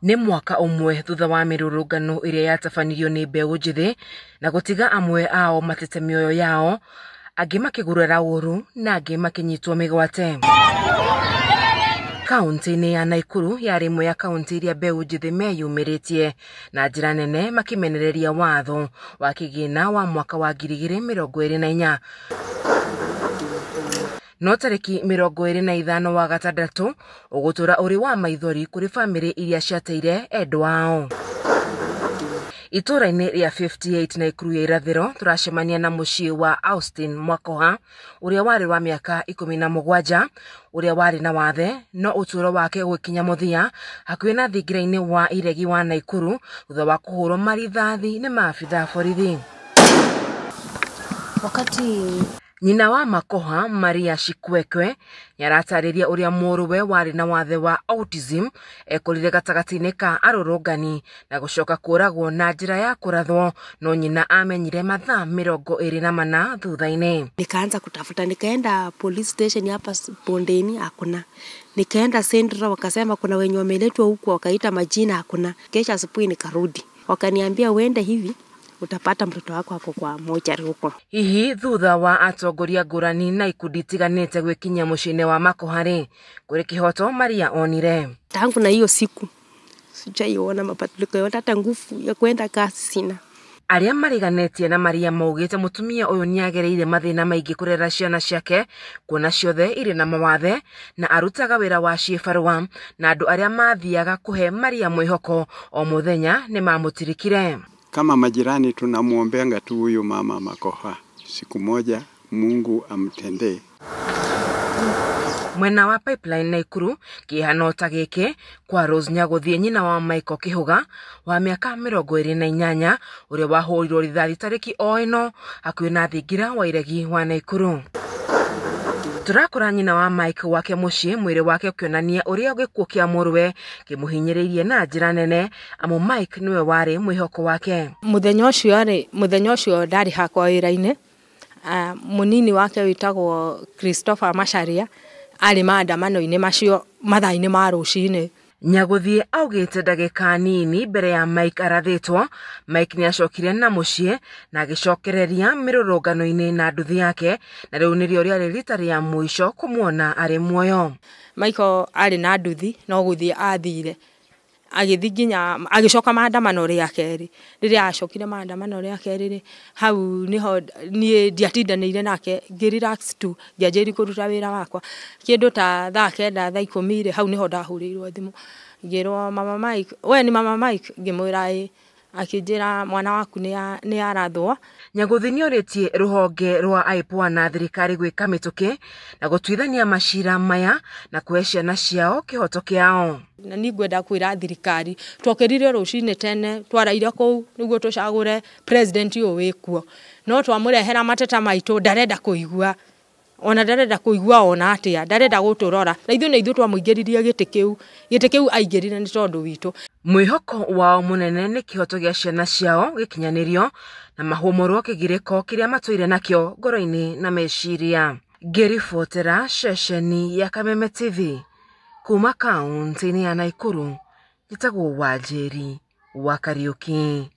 Nĩ mwaka umwe thutha wa mirurungano iria yatabanirio ni mbeũ njithi na gutiga amwe ao matete mioyo yao, angĩ makigurara ũru na angĩ makinyitwo mĩgwate. Kaunti-inĩ ya Nakuru yarĩ imwe ya kaunti iria mbeũ njithi meyumĩrĩtie na njĩra nene makimenereria watho wa kĩgĩna wa mwaka wa 2024. No tarĩki 25 wa gatandatũ ũgũtũra ũrĩ wa maithori kũrĩ bamĩrĩ iria ciateire endwa ao. Itũra-inĩ rĩa 58 Nakuru ya irathĩro tũracemania na mũciĩ wa Austin Mwakoha ũrĩa warĩ wa mĩaka 17, ũrĩa warĩ na wathe no ũtũũro wake gũkinya mũthia hakuhĩ na thingira-inĩ wa iregi wa Nakuru thutha wa kũhũrwo marithathi nĩ maabitha borithi. Nyina wa Makoha, Maria Shikwekwe, yaratarĩria ũrĩa mũrũwe warĩ na wathe wa autism ekũrire gatagatĩ-inĩ ka arũrũngani na gũcoka kũragwo na njĩra ya kũrathwo, no nyina amenyire mathaa 24 thutha-inĩ. Nikaanza kutafuta, nikaenda police station hapa Bondeni, hakuna. Nikaenda Central wakasema kuna wenye wameletwa huku, wakaita majina, hakuna. Kesho asubuhi nikarudi, wakaniambia uende hivi utapata mtoto wako hapo kwa mochari huko. Hihi thutha wa atongoria ngũrani na ikundi itiganĩte gwĩkinya mũciĩ-inĩ wa Makoha kũrĩ kĩhoto Maria onire. Tangu na hiyo siku sijaiona mabadiliko yote, hata nguvu ya kwenda kazi sina. Arĩa mariganĩtie na Maria maugĩte mũtumia ũyũ nĩagereire mathĩna maingĩ kũrera ciana ciake, kuona ciothe irĩ na mawathe na arutaga wĩra wa ciĩbarũa, na andũ arĩa mathiaga kũhe Maria mwĩhoko o mũthenya nĩ mamũtirikire. Kama majirani tunamuombeanga tu huyu mama Makoha, siku moja Mungu amtendee. Mwena wa Pipeline Nakuru kĩhano ta gĩkĩ kwa Rose Nyaguthie, nyina wa Michael Kĩhũga wa mĩaka 28, ũrĩa wahũrirwo rithathi tarĩki o ĩno hakuhĩ na thingira wa iregi wa Nakuru. Turakora nyina wa Mike wake mũciĩ, mwĩrĩ wake ũkĩonania ũrĩa gĩkuũ kĩa mũrũwe kĩmũhinyĩrĩirie na njĩra nene, amu Mike niwe warĩ mwĩhoko wake. Mũthenya ũcio ndarĩ hakwa wĩra-inĩ. Mũnini wake wĩtagwo Christopher Macharia arĩ maandamano-inĩ macio mathaa-inĩ ma rũcinĩ. Nyaguthie augĩte ndagĩka nini mbere ya Mike arathĩtwo, Mike nĩacokire na mũciĩ na agĩcokereria mĩrũrũngano-inĩ na nduthi yake, na rĩu nĩrĩo rĩarĩ rita rĩa mũico kũmuona arĩ muoyo. Michael arĩ na nduthi no gũthiĩ athire, agĩthiĩ nginya agĩcoka maandamano rĩa kerĩ. Rĩrĩa acokire maandamano rĩa kerĩ hau niho niĩ ndiatindanĩire nake, ngĩrelax tu ngĩanjĩrĩria kũruta wĩra wakwa. Kĩndũ ta thaa 9 thaa 10 hau niho ndahũrĩirwo thimũ, ngĩrwo mama Mike, we ni mama Mike? Ngĩmwĩra akĩnjĩra mwana waku nĩ arathwo. Nyaguthie nĩorĩtie rũhonge rwa IPOA na thirikari gwĩka mĩtũkĩ na gũtuithania macira maya na kũhe ciana ciao kĩhoto kĩao. Na nĩ ngwenda kwĩra thirikari twokerire rũcinĩ tene twaraire kũu nĩguo tũcagũre president ũyũ wĩkuo, no twamũrehera mateta maitũ ndarenda kũigua, ona ndarenda kũigua ona atĩa, ndarenda gũtũrora, na ithuĩ twamũingĩririe gĩtĩ kĩu aingĩrire nĩ tondũ witũ. Mwĩhoko wao mũnene nĩ kĩhoto gĩa ciana ciao gĩkinyanĩrio na mahũmũrwo kĩgirĩko kĩrĩa matũire nakĩo ngoro-inĩ na meciria. Ngĩribotera ceceni ya Kameme TV kuma kaunti-inĩ ya Nakuru, njĩtagwo Wanjĩri wa Kariũki.